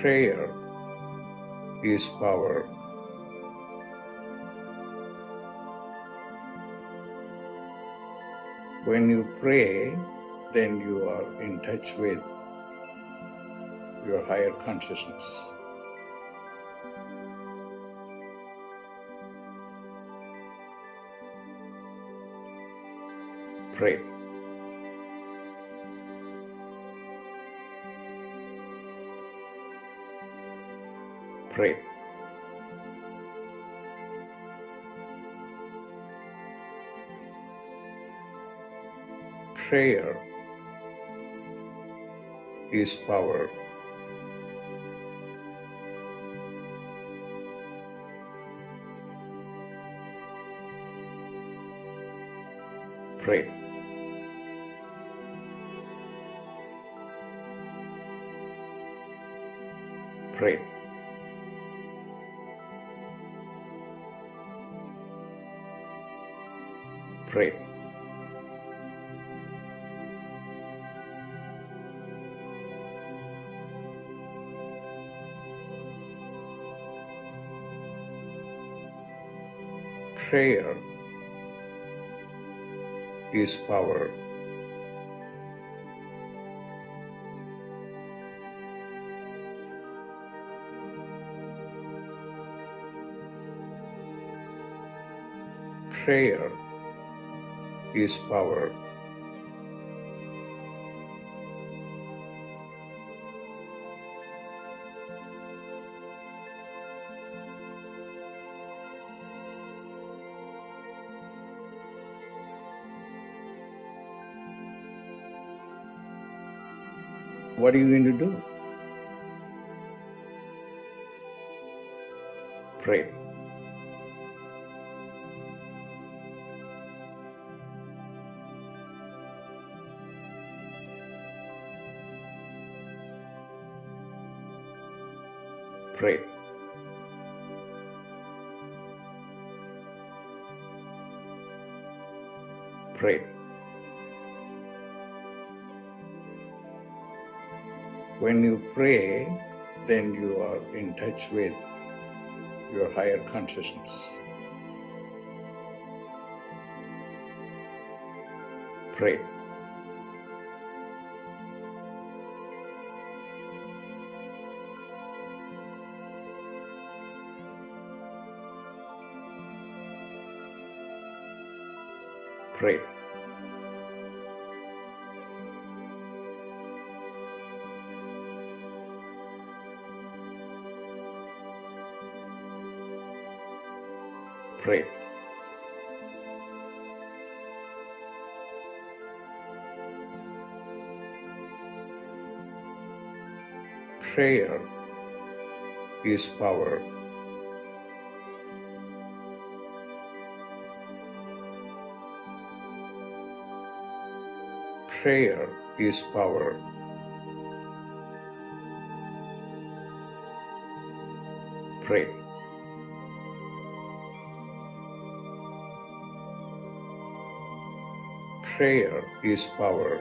Prayer is power. When you pray, then you are in touch with your higher consciousness. Pray. Pray. Prayer is power. Pray. Pray. Pray. Prayer is power. Prayer is power. What are you going to do? Pray. Pray. Pray. When you pray, then you are in touch with your higher consciousness. Pray. Pray. Pray. Prayer is power. Prayer is power. Pray. Prayer is power.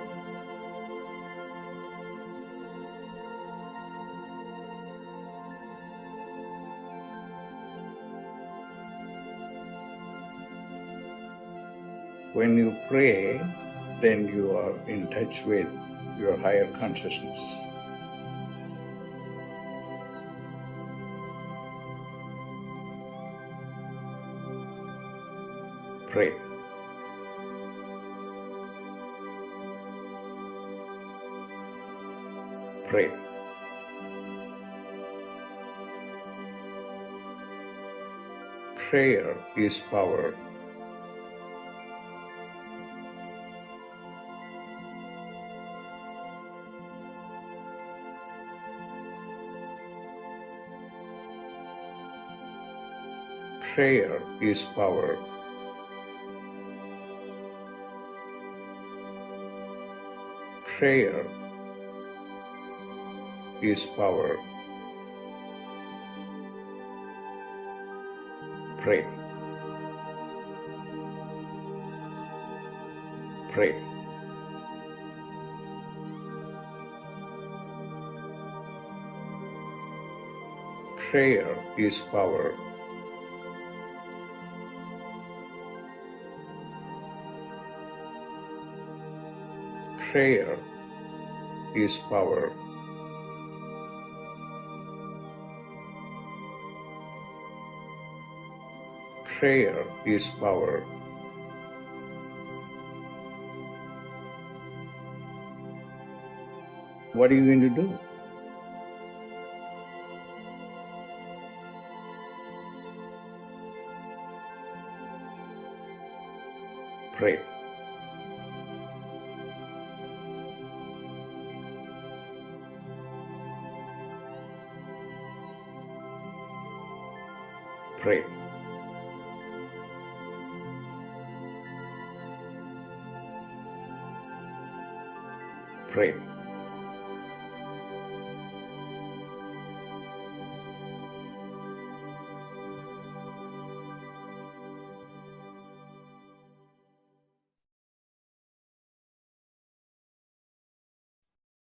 When you pray, then you are in touch with your higher consciousness. Pray. Pray. Prayer is power. Prayer is power. Prayer is power. Pray. Pray. Prayer is power. Prayer is power. Prayer is power. What are you going to do? Pray. Pray. Pray.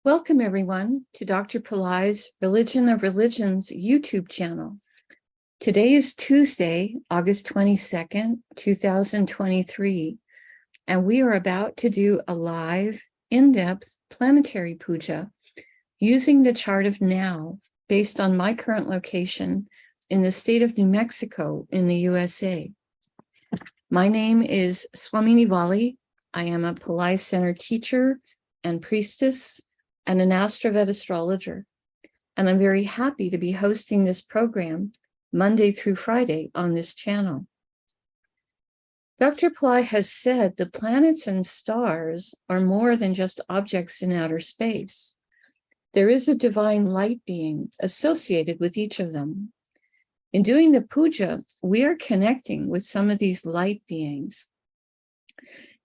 Welcome, everyone, to Dr. Pillai's Religion of Religions YouTube channel. Today is Tuesday, August 22nd, 2023, and we are about to do a live, in-depth planetary puja using the chart of now based on my current location in the state of New Mexico in the USA. My name is Swamini Valli. I am a Pillai Center teacher and priestess and an AstroVed astrologer. And I'm very happy to be hosting this program Monday through Friday on this channel. Dr. Pillai has said the planets and stars are more than just objects in outer space. There is a divine light being associated with each of them. In doing the puja, we are connecting with some of these light beings,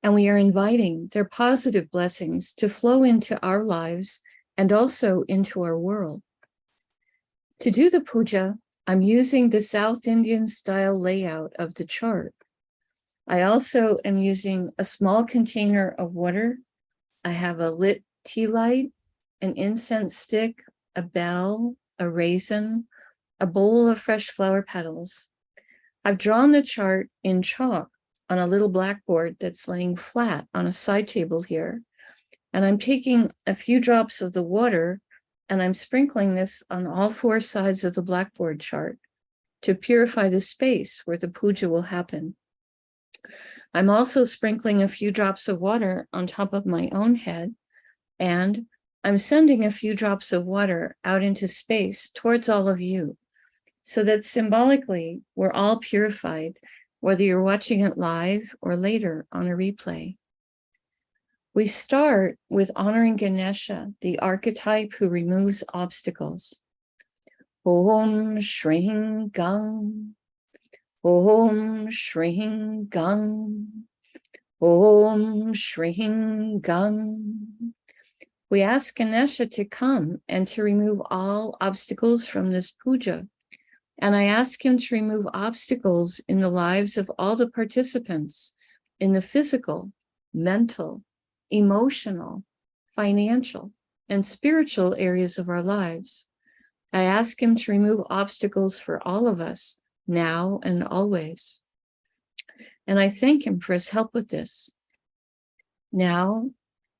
and we are inviting their positive blessings to flow into our lives and also into our world. To do the puja, I'm using the South Indian style layout of the chart. I also am using a small container of water. I have a lit tea light, an incense stick, a bell, a raisin, a bowl of fresh flower petals. I've drawn the chart in chalk on a little blackboard that's laying flat on a side table here. And I'm taking a few drops of the water and I'm sprinkling this on all four sides of the blackboard chart to purify the space where the puja will happen. I'm also sprinkling a few drops of water on top of my own head, and I'm sending a few drops of water out into space towards all of you, so that symbolically we're all purified, whether you're watching it live or later on a replay. We start with honoring Ganesha, the archetype who removes obstacles. Om Shring Gang, Om Shring Gang, Om Shring Gang. We ask Ganesha to come and to remove all obstacles from this puja. And I ask him to remove obstacles in the lives of all the participants in the physical, mental, emotional, financial, and spiritual areas of our lives. I ask him to remove obstacles for all of us now and always. And I thank him for his help with this. Now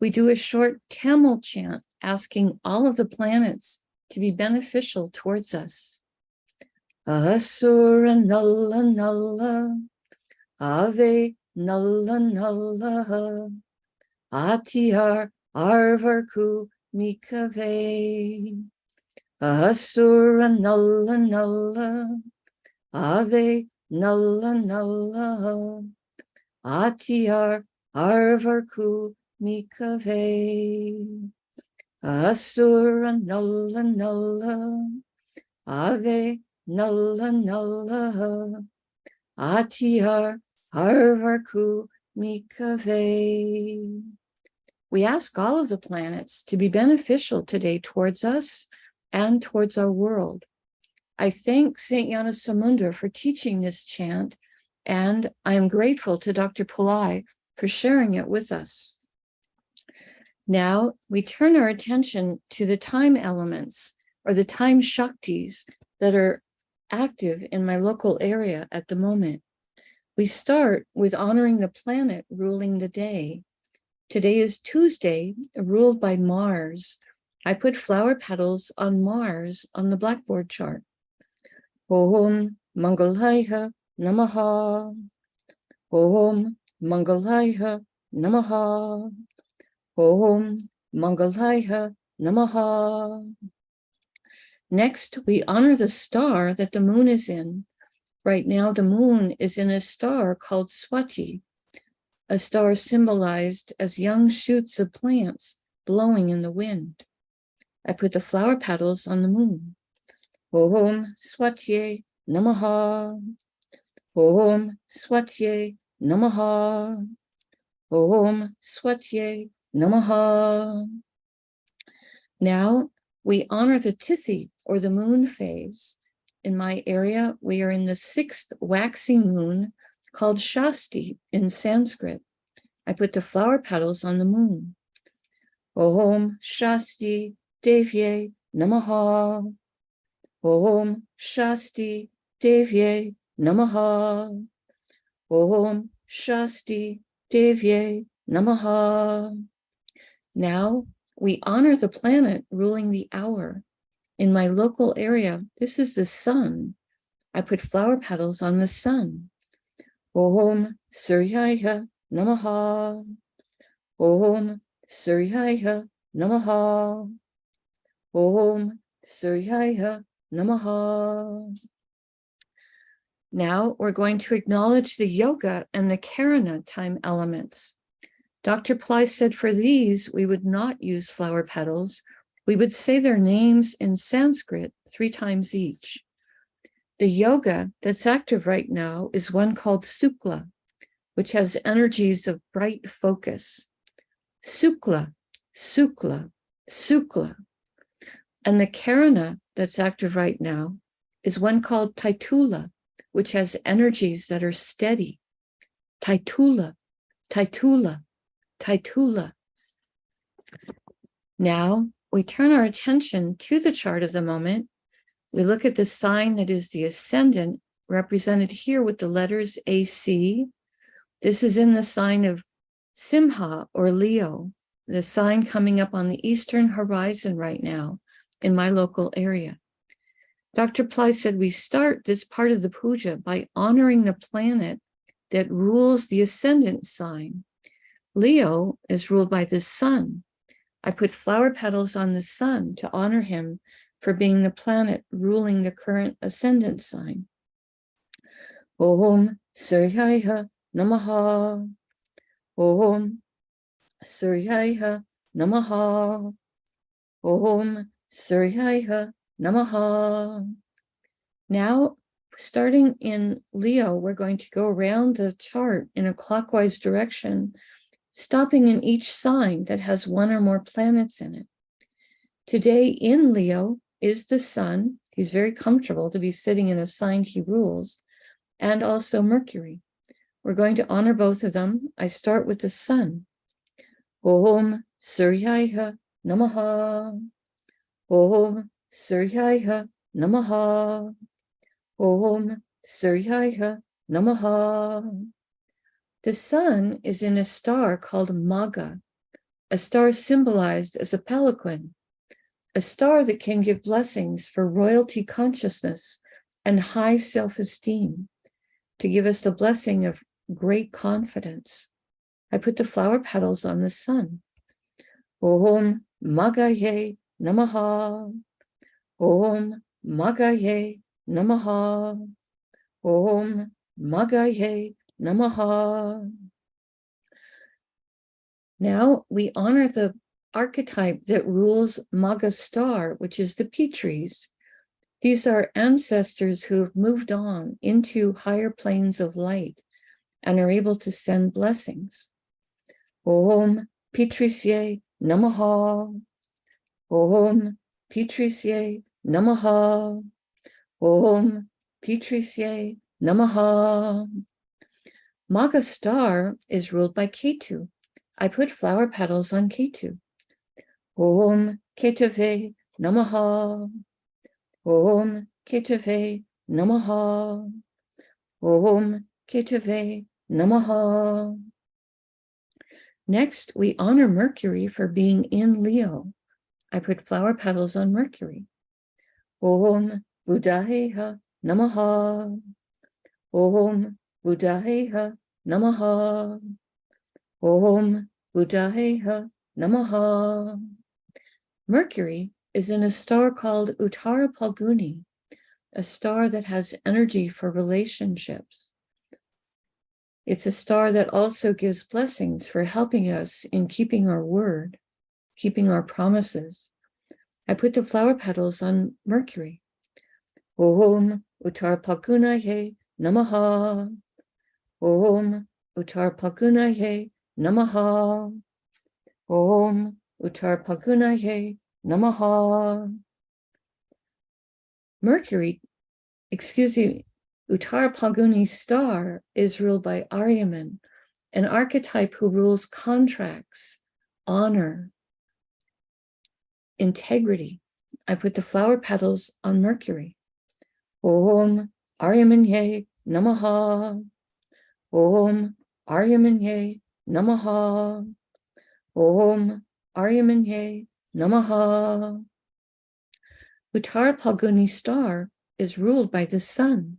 we do a short Tamil chant asking all of the planets to be beneficial towards us. Asura Nalla Nalla, Ave Nalla Nalla, Atiyar Arvarku Mikave. Asura Nalla Nalla, Ave Nalla Nalla, Atiyar Arvarku Mikave. Asura Nalla Nalla, Ave Nalla Nalla, Atiyar Arvarku Mikave. We ask all of the planets to be beneficial today towards us and towards our world. I thank Saint Gnanasamudra for teaching this chant, and I am grateful to Dr. Pillai for sharing it with us. Now we turn our attention to the time elements, or the time Shaktis, that are active in my local area at the moment. We start with honoring the planet ruling the day. Today is Tuesday, ruled by Mars. I put flower petals on Mars on the blackboard chart. Om Mangalaya Namaha. Om Mangalaya Namaha. Om Mangalaya Namaha. Next, we honor the star that the moon is in. Right now, the moon is in a star called Swati, a star symbolized as young shoots of plants blowing in the wind. I put the flower petals on the moon. Om Swatye Namaha. Om Swatye Namaha. Om Swatye Namaha. Now we honor the Tithi, or the moon phase. In my area, we are in the 6th waxing moon called Shasti in Sanskrit. I put the flower petals on the moon. Om Shasti Devye Namaha. Om Shasti Devye Namaha. Om Shasti Devye Namaha. Now we honor the planet ruling the hour. In my local area, this is the sun. I put flower petals on the sun. Om Suryaya Namaha. Om Suryaya Namaha. Om Suryaya Namaha. Now we're going to acknowledge the yoga and the karana time elements. Dr. Pillai said for these, we would not use flower petals. We would say their names in Sanskrit 3 times each. The yoga that's active right now is one called Sukla, which has energies of bright focus. Sukla, Sukla, Sukla. And the karana that's active right now is one called Taitula, which has energies that are steady. Taitula, Taitula, Taitula. Now we turn our attention to the chart of the moment. We look at the sign that is the ascendant, represented here with the letters AC. This is in the sign of Simha or Leo, the sign coming up on the eastern horizon right now in my local area. Dr. Pillai said we start this part of the puja by honoring the planet that rules the ascendant sign. Leo is ruled by the sun. I put flower petals on the sun to honor him for being the planet ruling the current ascendant sign. Om Suryaya Namaha. Om Suryaya Namaha. Om Suryaya Namaha. Now, starting in Leo, we're going to go around the chart in a clockwise direction, stopping in each sign that has 1 or more planets in it. Today in Leo is the sun. He's very comfortable to be sitting in a sign he rules, and also Mercury. We're going to honor both of them. I start with the sun. Om Suryaya Namaha. Om Suryaya Namaha. Om Suryaya Namaha. The sun is in a star called Magha, a star symbolized as a palanquin, a star that can give blessings for royalty consciousness and high self-esteem, to give us the blessing of great confidence. I put the flower petals on the sun. Om Maghaye Namaha. Om Maghaye Namaha. Om Maghaye Namaha. Now we honor the archetype that rules Magha star, which is the Petries. These are ancestors who have moved on into higher planes of light and are able to send blessings. Om Petrisye Namaha. Om Petrisye Namaha. Om Petrisye Namaha. Magha star is ruled by Ketu. I put flower petals on Ketu. Om Ketave Namaha. Om Ketave Namaha. Om Ketave Namaha. Next, we honor Mercury for being in Leo. I put flower petals on Mercury. Om Buddhayeha Namaha. Om Buddhayeha Namaha. Om Buddhayeha Namaha. Mercury is in a star called Uttara Phalguni, a star that has energy for relationships. It's a star that also gives blessings for helping us in keeping our word, keeping our promises. I put the flower petals on Mercury. Om Uttara Phalgunaye Namaha. Om Uttara Phalgunaye Namaha. Om Uttara Phalgunaye Namaha. Mercury, Uttara Phalguni star is ruled by Aryaman, an archetype who rules contracts, honor, integrity. I put the flower petals on Mercury. Om Aryamanye Namaha. Om Aryamanye Namaha. Om Aryamanye Namaha. Uttara Phalguni star is ruled by the sun.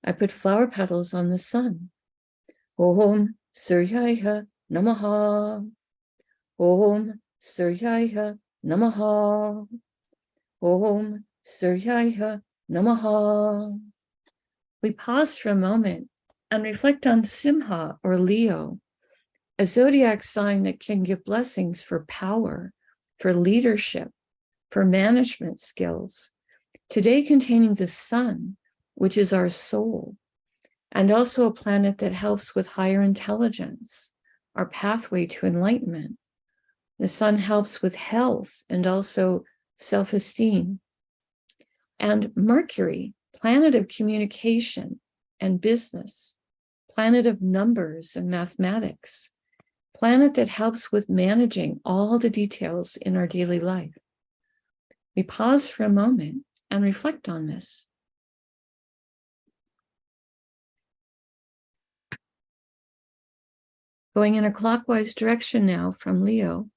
I put flower petals on the sun. Om Suryaya Namaha. Om Suryaya Namaha. Om Suryaya Namaha. We pause for a moment and reflect on Simha or Leo, a zodiac sign that can give blessings for power, for leadership, for management skills. Today containing the sun, which is our soul, and also a planet that helps with higher intelligence, our pathway to enlightenment. The sun helps with health and also self-esteem. And Mercury, planet of communication and business, planet of numbers and mathematics, planet that helps with managing all the details in our daily life. We pause for a moment and reflect on this. Going in a clockwise direction now from Leo,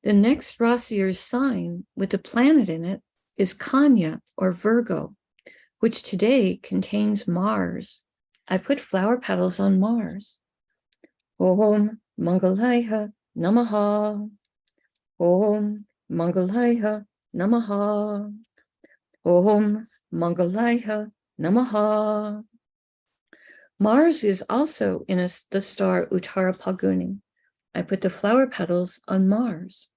the next Rasi or sign with a planet in it is Kanya or Virgo, which today contains Mars. I put flower petals on Mars. Om Mangalaya Namaha. Om Mangalaya Namaha. Om Mangalaya Namaha. Mars is also in the star Uttara Phalguni. I put the flower petals on Mars.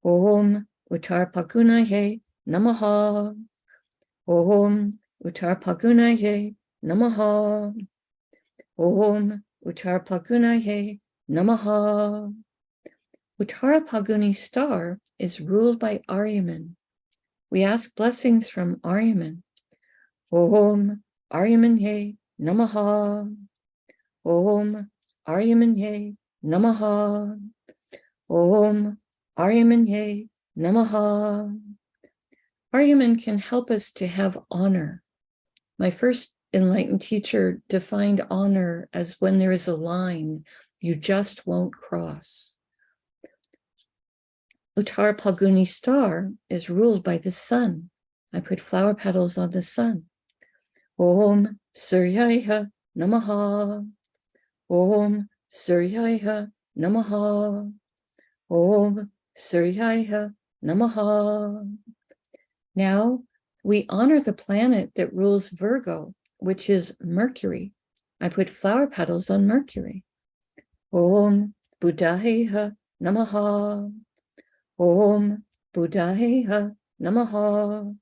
Om Uttara Phalgunaye Namaha. Om Uttara Phalgunaye Namaha. Om Uttara Phalgunaye Namaha. Uttara Phalguni star is ruled by Aryaman. We ask blessings from Aryaman. Om Aryamanye Namaha. Om Aryamanye Namaha. Om Aryamanye Namaha. Aryaman can help us to have honor. My first enlightened teacher defined honor as when there is a line you just won't cross. Uttara Phalguni star is ruled by the sun. I put flower petals on the sun. Om Suryaya Namaha. Om Suryaya Namaha. Om Suryaya Namaha. Now we honor the planet that rules Virgo, which is Mercury. I put flower petals on Mercury. Om Buddhayeha Namaha. Om Buddhayeha Namaha.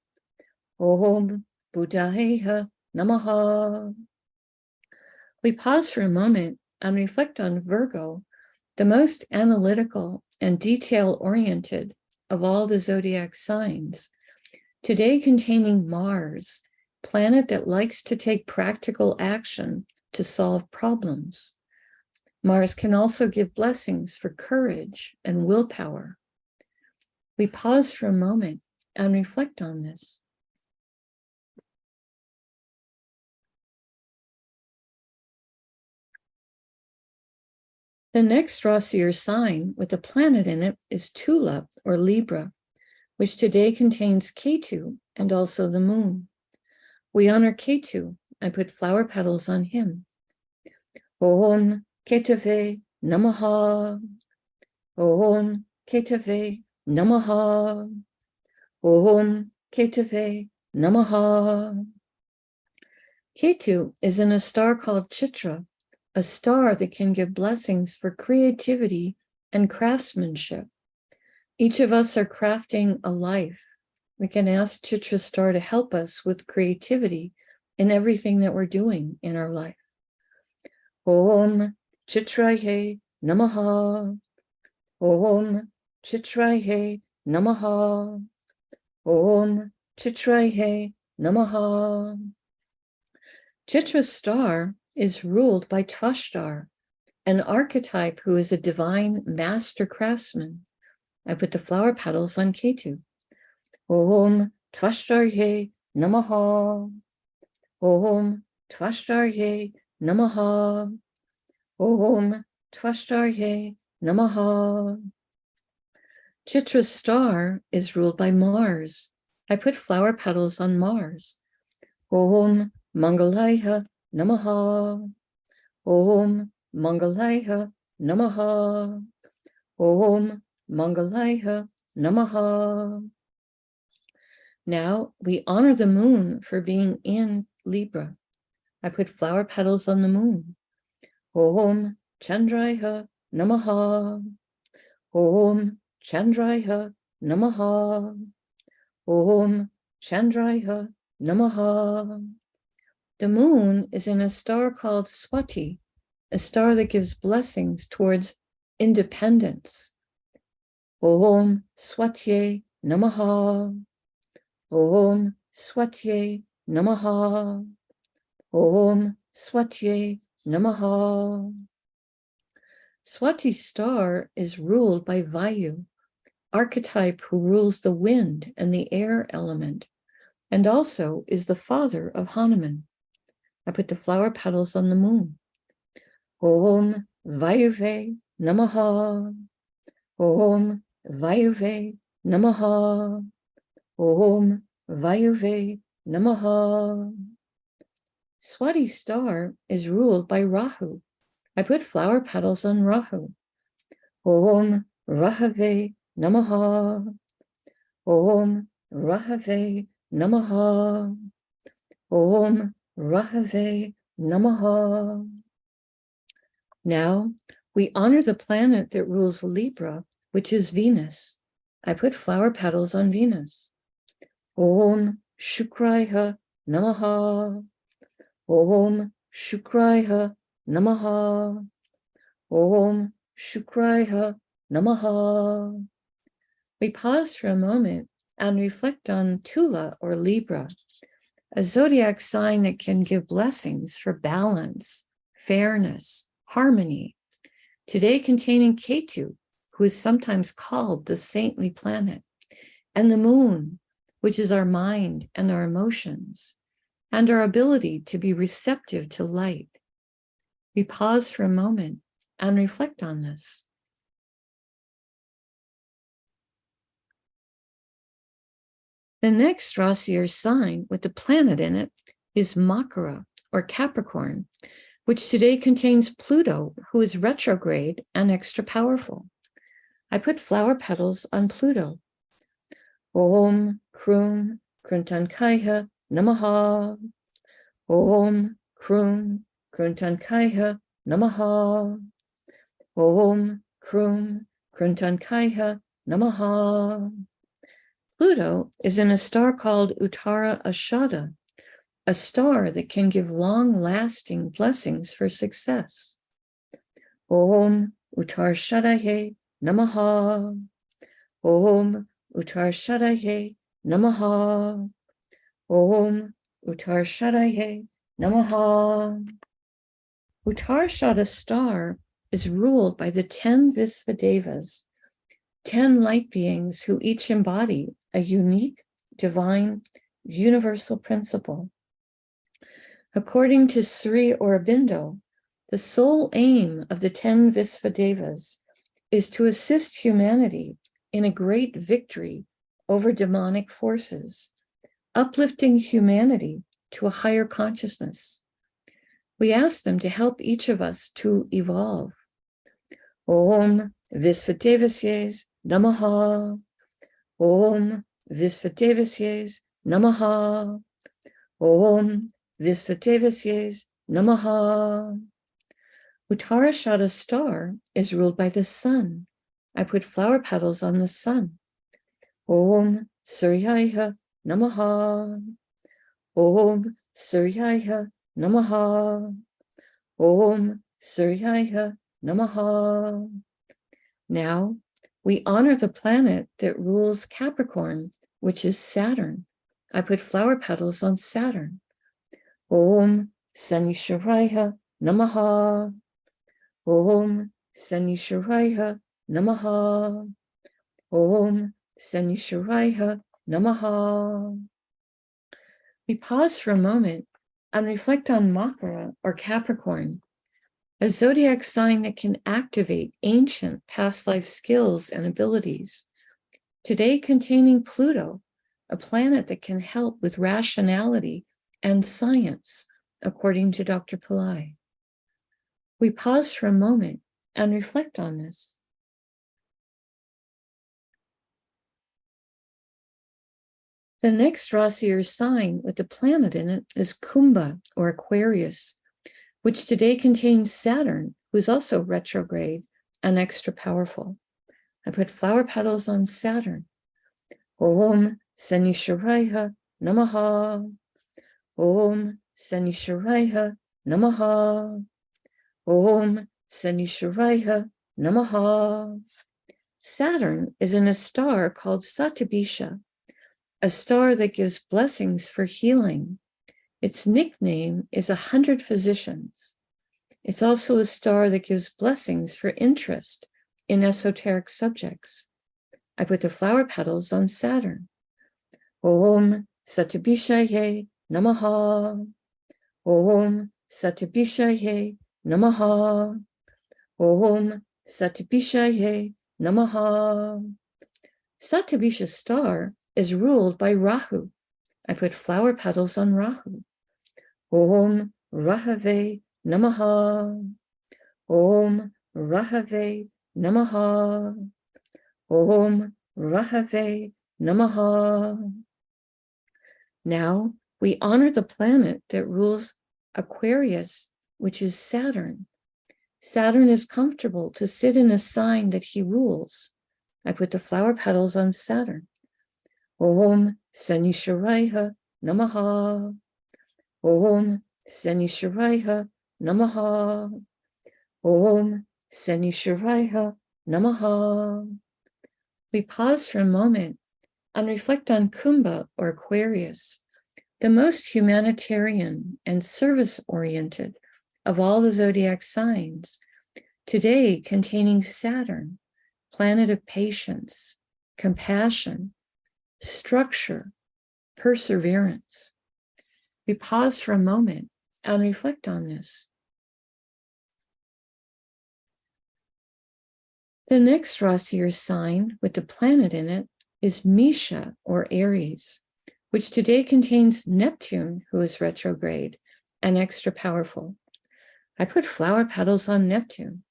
Om Buddhayeha Namaha. We pause for a moment and reflect on Virgo, the most analytical and detail-oriented of all the zodiac signs, today containing Mars, planet that likes to take practical action to solve problems. Mars can also give blessings for courage and willpower. We pause for a moment and reflect on this. The next Rasi or sign with a planet in it is Tula or Libra, which today contains Ketu and also the moon. We honor Ketu. I put flower petals on him. Om Ketave Namaha. Om Ketave Namaha. Om Ketave Namaha. Ketu is in a star called Chitra, a star that can give blessings for creativity and craftsmanship. Each of us are crafting a life. We can ask Chitra star to help us with creativity in everything that we're doing in our life. Om Chitraye Namaha. Om Chitraye Namaha. Om Chitraye Namaha. Chitra star is ruled by Tvashtar, an archetype who is a divine master craftsman. I put the flower petals on Ketu. Om Tvashtarye Namaha. Om Tvashtarye Namaha. Om Tvashtarye Namaha. Chitra star is ruled by Mars. I put flower petals on Mars. Om Mangalaya Namaha. Om Mangalaya Namaha. Om Mangalaya Namaha. Now we honor the moon for being in Libra. I put flower petals on the moon. Om Chandraya Namaha. Om Chandraya Namaha. Om Chandraya Namaha. The moon is in a star called Swati, a star that gives blessings towards independence. Om Swatye Namaha. Om Swatye Namaha. Om Swatye Namaha. Swati star is ruled by Vayu, archetype who rules the wind and the air element, and also is the father of Hanuman. I put the flower petals on the moon. Om Vayuve Namaha. Om Vayuve Namaha. Om Vayuve Namaha. Swati star is ruled by Rahu. I put flower petals on Rahu. Om Rahave Namaha. Om Rahave Namaha. Om Rahave Namaha. Now we honor the planet that rules Libra, which is Venus. I put flower petals on Venus. Om Shukraya Namaha. Om Shukraya Namaha. Om Shukraya Namaha. We pause for a moment and reflect on Tula or Libra, a zodiac sign that can give blessings for balance, fairness, harmony, today containing Ketu, who is sometimes called the saintly planet, and the moon, which is our mind and our emotions, and our ability to be receptive to light. We pause for a moment and reflect on this. The next Rasi or sign with the planet in it is Makara or Capricorn, which today contains Pluto, who is retrograde and extra powerful. I put flower petals on Pluto. Om Krum Kruntankaya Namaha. Om Krum Kruntankaya Namaha. Om Krum Kruntankaya Namaha. Pluto is in a star called Uttara Ashada, a star that can give long-lasting blessings for success. Om Uttarshadaye Namaha. Om Uttarshadaye Namaha. Om Uttarshadaye Namaha. Uttarshada star is ruled by the 10 Visvadevas, 10 light beings who each embody a unique, divine, universal principle. According to Sri Aurobindo, The sole aim of the 10 Visvadevas is to assist humanity in a great victory over demonic forces, uplifting humanity to a higher consciousness. We ask them to help each of us to evolve. Om Visvadevasyes Namaha. Om Visvadevasyes Namaha. Om Visvadevasyes Namaha. Uttarashada star is ruled by the sun. I put flower petals on the sun. Om Suryaya Namaha. Om Suryaya Namaha. Om Suryaya Namaha. Now we honor the planet that rules Capricorn, which is Saturn. I put flower petals on Saturn. Om Sanisharaya Namaha. Om Sanisharaya Namaha. Om Sanisharaya Namaha. We pause for a moment and reflect on Makara or Capricorn, a zodiac sign that can activate ancient past life skills and abilities, today containing Pluto, a planet that can help with rationality and science, according to Dr. Pillai. We pause for a moment and reflect on this. The next Rasi or sign with the planet in it is Kumbha or Aquarius, which today contains Saturn, who's also retrograde and extra powerful. I put flower petals on Saturn. Om Sanisharaya Namaha. Om Sanisharaya Namaha. Om Sanisharaya Namaha. Saturn is in a star called Satyabhisha, a star that gives blessings for healing. Its nickname is 100 Physicians. It's also a star that gives blessings for interest in esoteric subjects. I put the flower petals on Saturn. Om Satyabhishaye Namaha. Om Satyabhishaye Namaha. Om Satyabhishaye Namaha. Satyabhisha star is ruled by Rahu. I put flower petals on Rahu. Om Rahave Namaha. Om Rahave Namaha. Om Rahave Namaha. Now we honor the planet that rules Aquarius, which is Saturn. Saturn is comfortable to sit in a sign that he rules. I put the flower petals on Saturn. Om Sanisharaya Namaha. Om Sanisharaya Namaha. Om Sanisharaya Namaha. We pause for a moment and reflect on Kumbha or Aquarius, the most humanitarian and service-oriented of all the zodiac signs, today containing Saturn, planet of patience, compassion, structure, perseverance. We pause for a moment and reflect on this. The next Rasi or sign with the planet in it is Misha or Aries, which today contains Neptune, who is retrograde and extra powerful. I put flower petals on Neptune.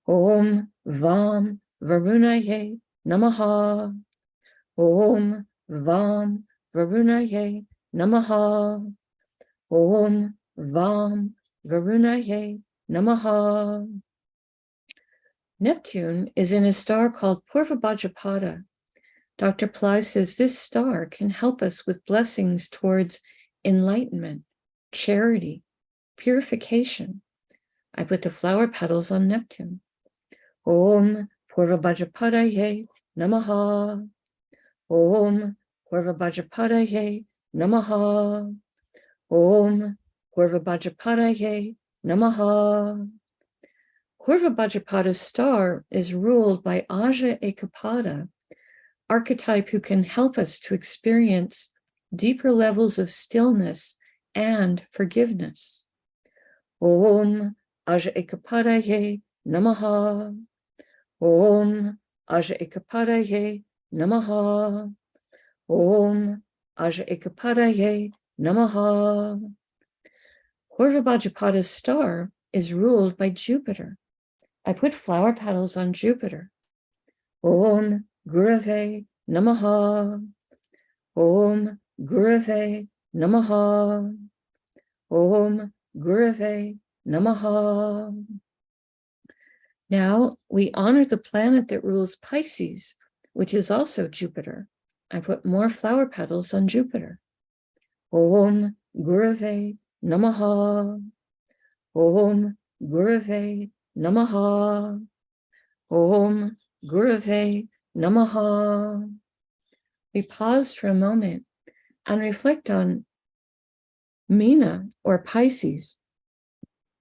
Om Vam Varunaye Namaha. Om Vam Varunaye Namaha. Om Vam Varunaye Namaha. Neptune is in a star called Purvabhadrapada. Dr. Pillai says this star can help us with blessings towards enlightenment, charity, purification. I put the flower petals on Neptune. Om Purvabhadrapadaye Namaha. Om Purvabhadrapadaye Namaha. Om Purvabhadrapadaye Namaha. Purvabhadrapada's star is ruled by Aja Ekapada, archetype who can help us to experience deeper levels of stillness and forgiveness. Om Aja Ekapadaye Namaha. Om Aja Ekapadaye Namaha. Om Aja Ekapadaye Namaha. Purvabhajapada's star is ruled by Jupiter. I put flower petals on Jupiter. Om Gurave Namaha. Om Gurave Namaha. Om Gurave Namaha. Now we honor the planet that rules Pisces, which is also Jupiter. I put more flower petals on Jupiter. Om Gurave Namaha. Om Gurave Namaha. Om Gurave Namaha. We pause for a moment and reflect on Meena, or Pisces,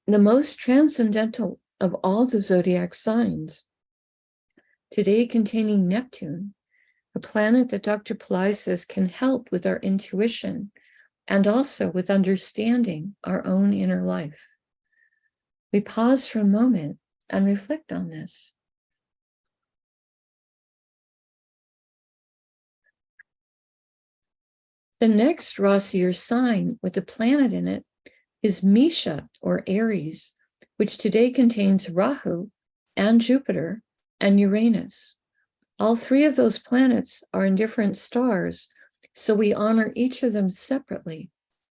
the most transcendental of all the zodiac signs, today containing Neptune, a planet that Dr. Pillai says can help with our intuition and also with understanding our own inner life. We pause for a moment and reflect on this. The next Rasi, or sign with a planet in it, is Misha, or Aries, which today contains Rahu and Jupiter and Uranus. All three of those planets are in different stars, so we honor each of them separately.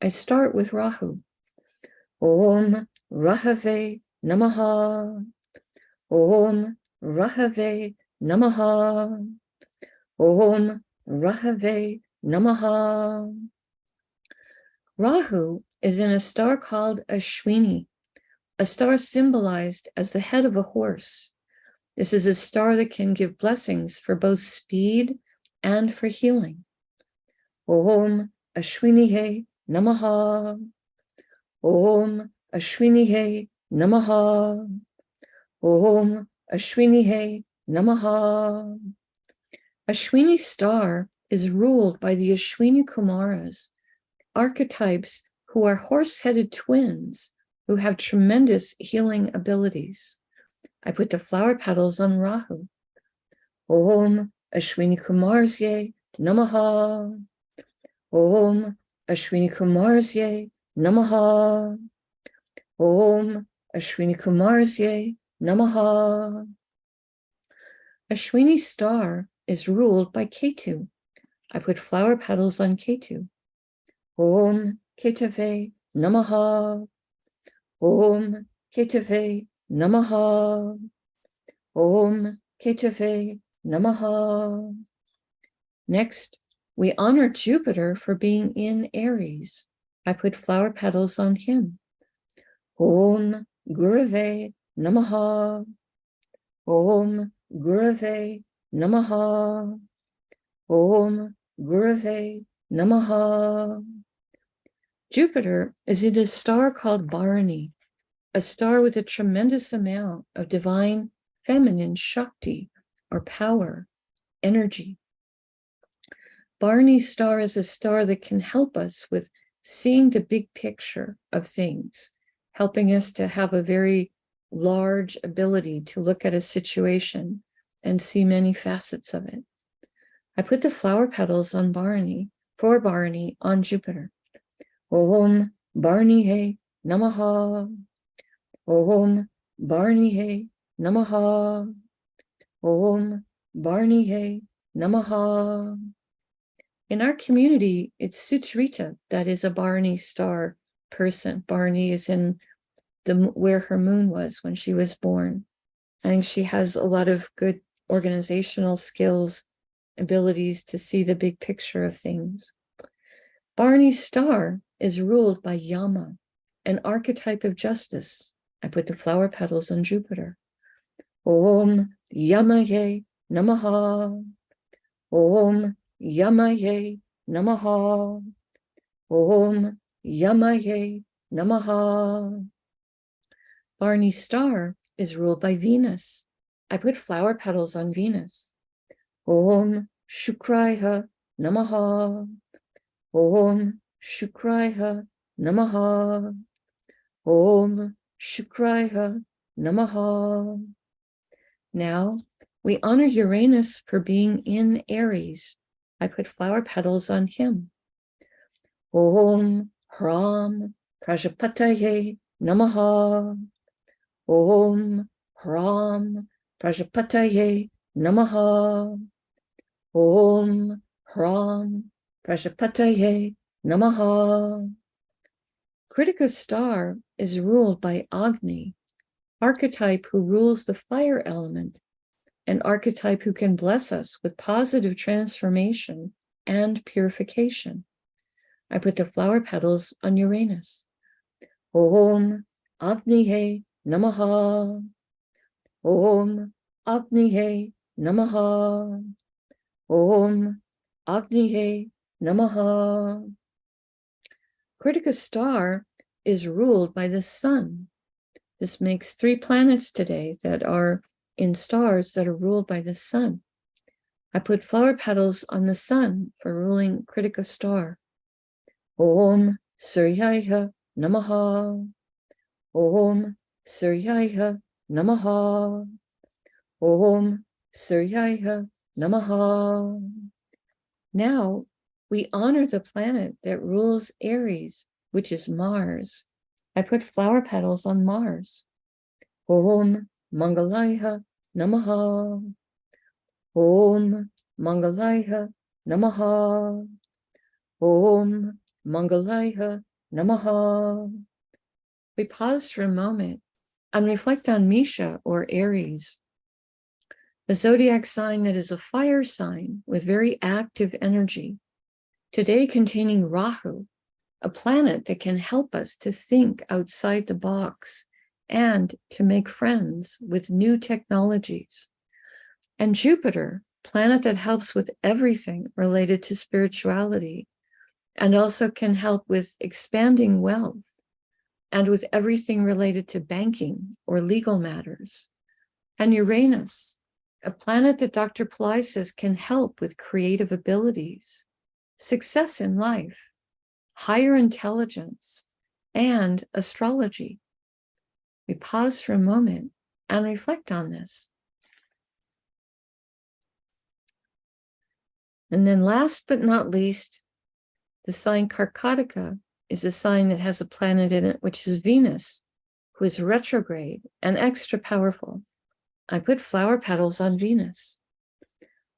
I start with Rahu. Om Rahave Namaha. Om Rahave Namaha. Om Rahave Namaha. Rahu is in a star called Ashwini, a star symbolized as the head of a horse. This is a star that can give blessings for both speed and for healing. Om Ashwinihe Namaha. Om Ashwinihe Namaha. Om Ashwinihe Namaha. Ashwini star is ruled by the Ashwini Kumaras, archetypes who are horse-headed twins who have tremendous healing abilities. I put the flower petals on Rahu. Om Ashwini Kumarsye Namaha. Om Ashwini Kumarsye Namaha. Om Ashwini Kumarsye Namaha. Ashwini star is ruled by Ketu. I put flower petals on Ketu. Om Ketave Namaha. Om Ketave Namaha. Om Ketave Namaha. Next, we honor Jupiter for being in Aries. I put flower petals on him. Om Gurave Namaha. Om Gurave Namaha. Om Gurave Namaha. Jupiter is in a star called Bharani, a star with a tremendous amount of divine feminine Shakti, or power, energy. Bharani star is a star that can help us with seeing the big picture of things, helping us to have a very large ability to look at a situation and see many facets of it. I put the flower petals on Bharani, for Bharani, on Jupiter. Om Bharanihe Namaha. Om Bharanihe Namaha. Om Bharanihe Namaha. In our community, it's Suchrita that is a Bharani star person. Bharani is in where her moon was when she was born. I think she has a lot of good organizational skills, abilities to see the big picture of things. Bharani's star is ruled by Yama, an archetype of justice. I put the flower petals on Jupiter. Om Yamaye Namaha. Om Yamaye Namaha. Om Yamaye Namaha. Bharani's star is ruled by Venus. I put flower petals on Venus. Om Shukraya Namaha. Om Shukraya Namaha. Om Shukraya Namaha. Now we honor Uranus for being in Aries. I put flower petals on him. Om Hram Prajapataye Namaha. Om Hram Prajapataye Namaha. Om Hram Prajapataye Namaha. Kritika star is ruled by Agni, archetype who rules the fire element, an archetype who can bless us with positive transformation and purification. I put the flower petals on Uranus. Om Agnihe Namaha. Om Agnihe Namaha. Om Agnihe Namaha. Kritika star is ruled by the sun. This makes 3 planets today that are in stars that are ruled by the sun. I put flower petals on the sun for ruling Kritika star. Om Suryaya Namaha. Om Suryaya Namaha. Om Suryaya Namaha. Now we honor the planet that rules Aries, which is Mars. I put flower petals on Mars. Om Mangalaya Namaha. Om Mangalaya Namaha. Om Mangalaya Namaha. We pause for a moment and reflect on Misha or Aries, the zodiac sign that is a fire sign with very active energy, today containing Rahu, a planet that can help us to think outside the box and to make friends with new technologies. And Jupiter, planet that helps with everything related to spirituality and also can help with expanding wealth and with everything related to banking or legal matters. And Uranus, a planet that Dr. Pillai says can help with creative abilities, success in life, higher intelligence, and astrology. We pause for a moment and reflect on this. And then last but not least, the sign Karkataka is a sign that has a planet in it, which is Venus, who is retrograde and extra powerful. I put flower petals on Venus.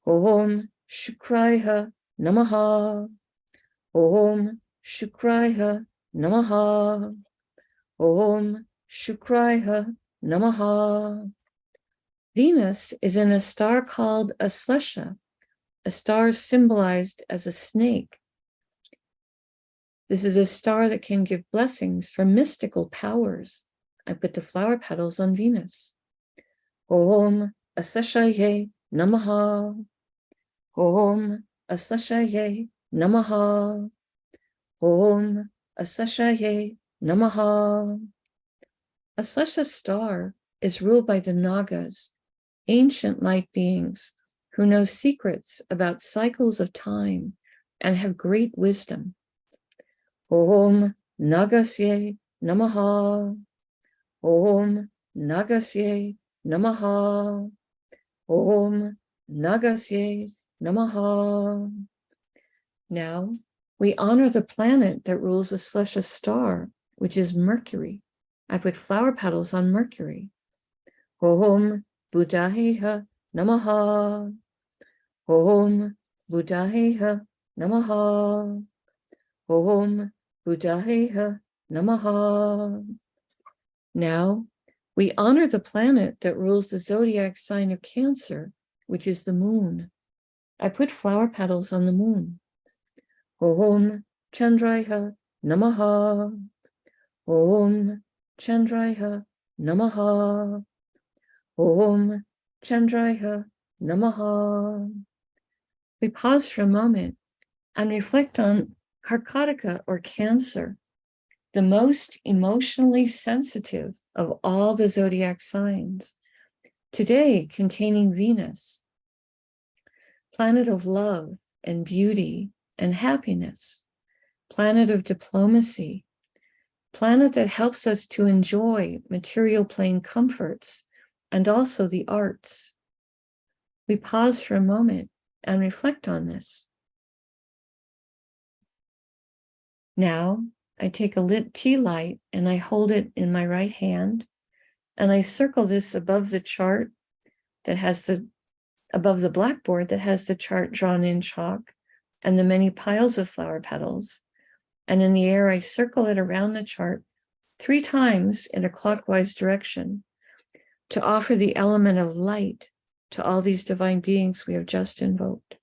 Om Shukraya Namaha. Om Shukraya Namaha. Om Shukraya Namaha. Venus is in a star called Aslesha, a star symbolized as a snake. This is a star that can give blessings from mystical powers. I put the flower petals on Venus. Om Asleshaye Namaha. Om Asleshaye Namaha. Om Asleshaye Namaha. Aslesha star is ruled by the Nagas, ancient light beings who know secrets about cycles of time and have great wisdom. Om Nagasye Namaha. Om Nagasye Namaha. Om Nagasye Namaha. Now we honor the planet that rules the Aslesha star, which is Mercury. I put flower petals on Mercury. Om Buddhaheha Namaha. Om Buddhaheha Namaha. Om Buddhaheha Namaha. Now we honor the planet that rules the zodiac sign of Cancer, which is the moon. I put flower petals on the moon. Om Chandraya Namaha. Om Chandraya Namaha. Om Chandraya Namaha. We pause for a moment and reflect on Karkataka or Cancer, the most emotionally sensitive of all the zodiac signs, today containing Venus, planet of love and beauty and happiness, planet of diplomacy, planet that helps us to enjoy material plane comforts and also the arts. We pause for a moment and reflect on this. Now, I take a lit tea light and I hold it in my right hand, and I circle this above the chart that has above the blackboard that has the chart drawn in chalk and the many piles of flower petals. And in the air, I circle it around the chart 3 times in a clockwise direction to offer the element of light to all these divine beings we have just invoked.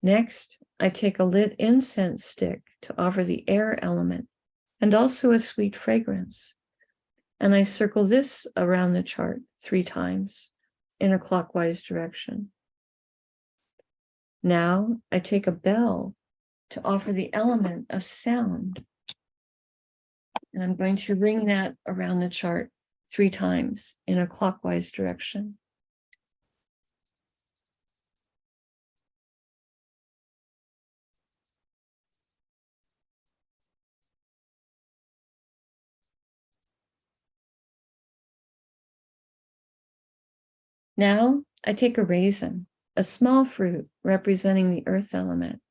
Next, I take a lit incense stick to offer the air element and also a sweet fragrance. And I circle this around the chart 3 times in a clockwise direction. Now I take a bell to offer the element of sound. And I'm going to ring that around the chart 3 times in a clockwise direction. Now I take a raisin, a small fruit representing the earth element,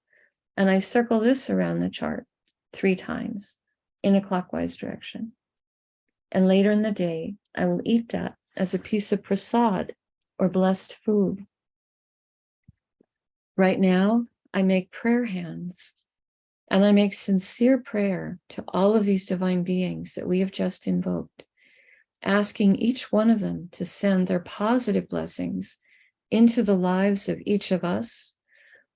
and I circle this around the chart 3 times in a clockwise direction. And later in the day, I will eat that as a piece of prasad or blessed food. Right now, I make prayer hands, and I make sincere prayer to all of these divine beings that we have just invoked, asking each one of them to send their positive blessings into the lives of each of us,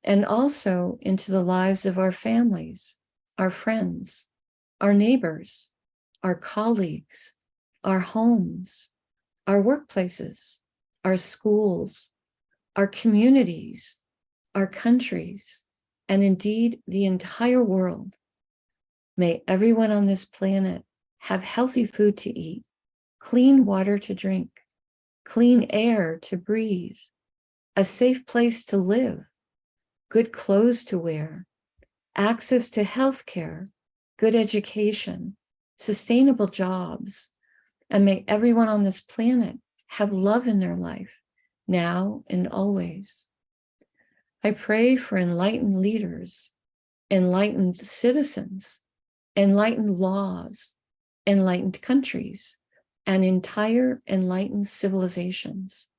and also into the lives of our families, our friends, our neighbors, our colleagues, our homes, our workplaces, our schools, our communities, our countries, and indeed the entire world. May everyone on this planet have healthy food to eat, clean water to drink, clean air to breathe, a safe place to live, good clothes to wear, access to health care, good education, sustainable jobs, and may everyone on this planet have love in their life, now and always. I pray for enlightened leaders, enlightened citizens, enlightened laws, enlightened countries, and entire enlightened civilizations.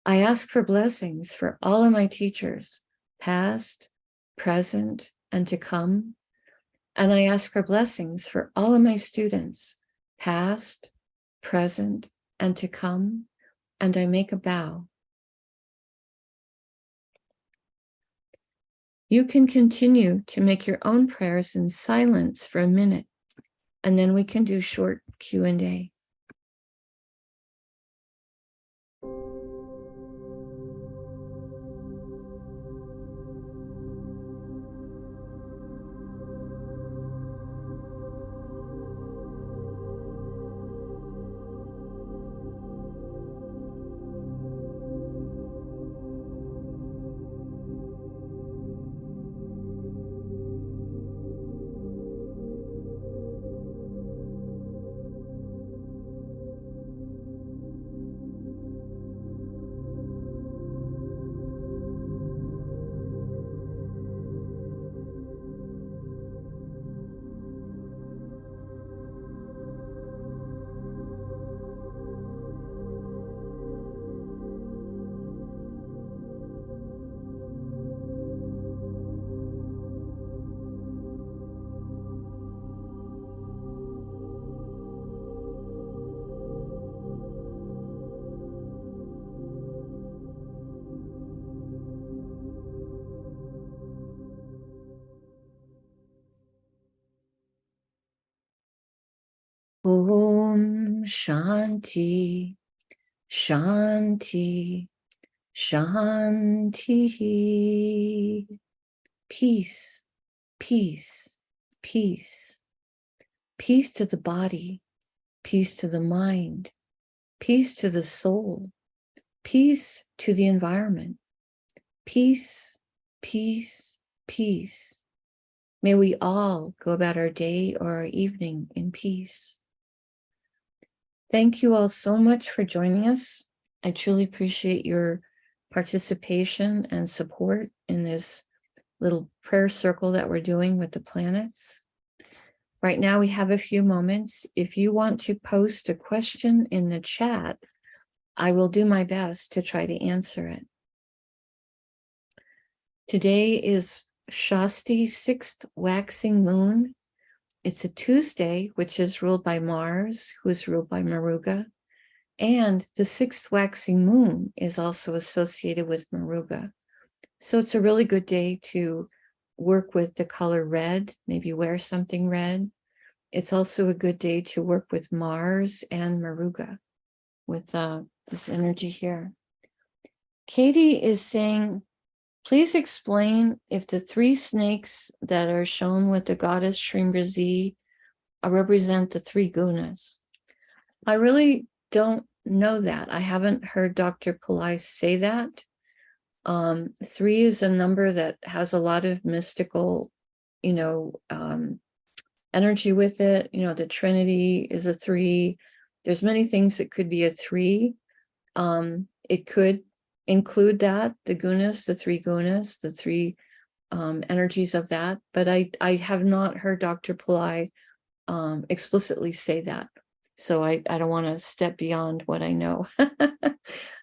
I ask for blessings for all of my teachers, past, present, and to come. And I ask for blessings for all of my students, past, present, and to come. And I make a bow. You can continue to make your own prayers in silence for a minute, and then we can do short Q&A. Om Shanti, Shanti, Shanti. Peace, peace, peace. Peace to the body, peace to the mind, peace to the soul, peace to the environment. Peace, peace, peace. May we all go about our day or our evening in peace. Thank you all so much for joining us. I truly appreciate your participation and support in this little prayer circle that we're doing with the planets. Right now, we have a few moments. If you want to post a question in the chat, I will do my best to try to answer it. Today is Shasti 6th waxing moon. It's a Tuesday, which is ruled by Mars, who is ruled by Maruga. And the 6th waxing moon is also associated with Maruga. So it's a really good day to work with the color red, maybe wear something red. It's also a good day to work with Mars and Maruga with this energy here. Katie is saying, please explain if the 3 snakes that are shown with the goddess Shrimbrzi represent the 3 gunas. I really don't know that. I haven't heard Dr. Pillai say that. 3 is a number that has a lot of mystical, energy with it. The Trinity is a 3. There's many things that could be a 3. It could include that, the gunas, the 3 gunas, the 3 energies of that. But I have not heard Dr. Pillai explicitly say that. So I don't want to step beyond what I know.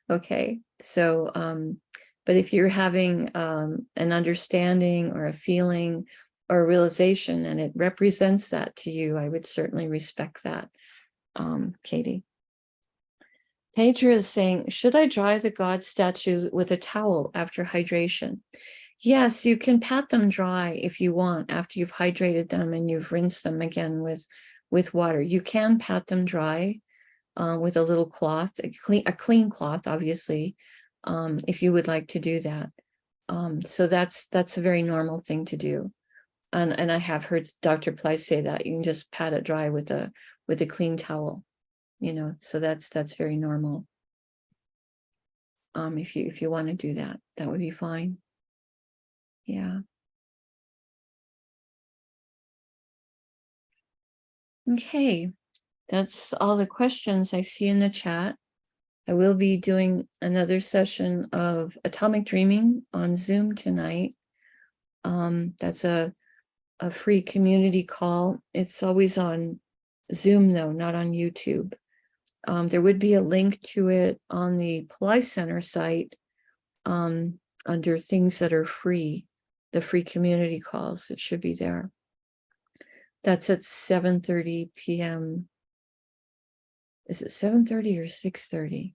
Okay, so but if you're having an understanding or a feeling or a realization and it represents that to you, I would certainly respect that, Katie. Pedro is saying, should I dry the god statues with a towel after hydration? Yes, you can pat them dry if you want after you've hydrated them and you've rinsed them again with water. You can pat them dry with a little cloth, a clean cloth, obviously, if you would like to do that. So that's a very normal thing to do. And I have heard Dr. Pillai say that you can just pat it dry with a clean towel, so that's very normal. If you want to do that, that would be fine. Yeah. Okay, that's all the questions I see in the chat. I will be doing another session of atomic dreaming on Zoom tonight. That's a free community call. It's always on Zoom though, not on YouTube. There would be a link to it on the Pillai Center site under things that are free, the free community calls. It should be there. That's at 7:30 p.m. Is it 7:30 or 6:30?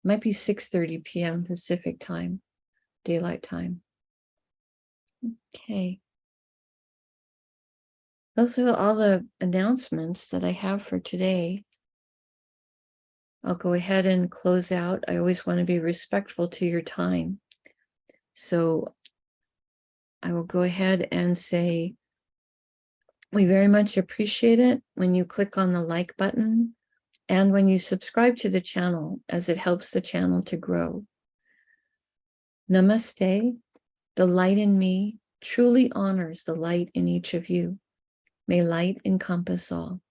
Might be 6:30 p.m. Pacific time, daylight time. Okay. Those are all the announcements that I have for today. I'll go ahead and close out. I always want to be respectful to your time. So I will go ahead and say, we very much appreciate it when you click on the like button and when you subscribe to the channel, as it helps the channel to grow. Namaste. The light in me truly honors the light in each of you. May light encompass all.